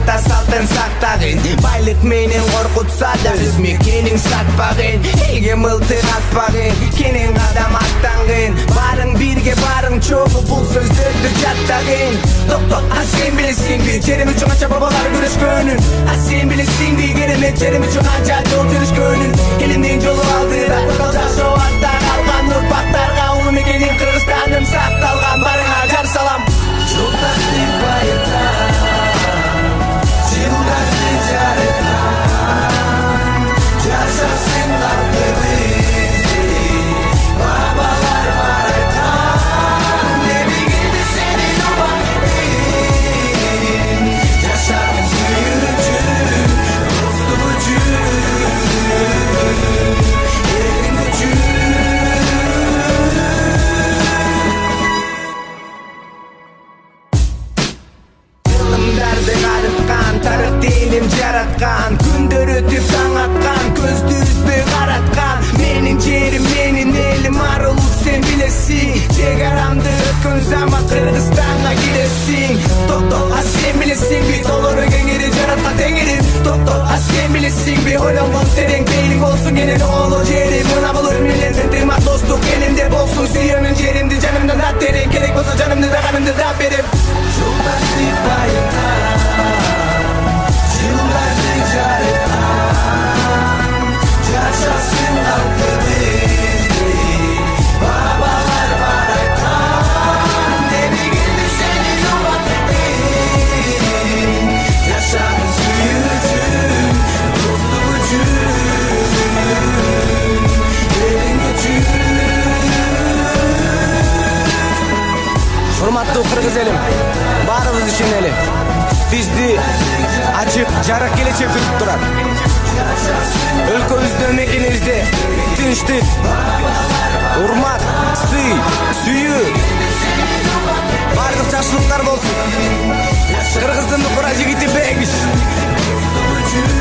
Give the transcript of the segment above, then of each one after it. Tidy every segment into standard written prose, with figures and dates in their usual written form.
ата салтын сактагын. Байлык менен коркутса да өз мекенин сатпагын. Элге мылтык атпагын, кенен кадам аттангын. Барың бирге барың чогуу бул сөздөрдү жаттагын. Токто, а сен билесиңби жерим үчүн канча бабалар күрөшкөнүн? А сен билесиңби керемет жерим үчүн канча жол жүрүшкөнүн? Элимдин жолу алдыда жашоо артта калган урпактарга улуу мекенин Кыргызстаным сакталган. Барыңа жар салам. Жолдарды байыткан, жылдарды жарыткан, жашасын калкыбызды бабалар бар айткан. Демигенде сенин убак эдин, жашагын сүйүүчү, достук үчүн, элиң үчүн. Тарыхты элим жараткан, күндөр өтүп таң аткан, көздү үзбөй караткан. Менин жерим, менин элим, арылуу сен билесиң. Чек арамды өткөн замат Кыргызстанга келесиң. Токто, а сен билесиңби толору кеңири жараткан теңирим? Токто, а сен билесиңби ойлонгон терең бейлиң болсун кенен оолу жерим? Мына булар менен ынтымак достук элимде болсун. Сүйөмүн жеримди жанымдан да терең, керек болсо жанымды да канымды да берем. Жолдарды байыткан, жылдарды жарыткан, жашасын калкыбызды бабалар бар айткан. Демигенде сенин убак эдин, жашагын сүйүүчү, достук үчүн, элиң үчүн. Урматтуу кыргыз элим, баарыбыз үчүн эле бизди ачык жарык келечек күтүп турат. Өлкөбүздө, мекенибизде тынчтык, урмат, сый, сүйүү, бардык жакшылыктар болсун. Кыргыздын кура жигити бегиш,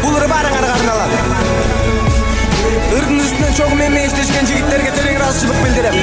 булар баарыңар карыналат. Ырдын үстүнөн чогуу менен иштешкен жигиттерге терең ыраазычылык билдирем.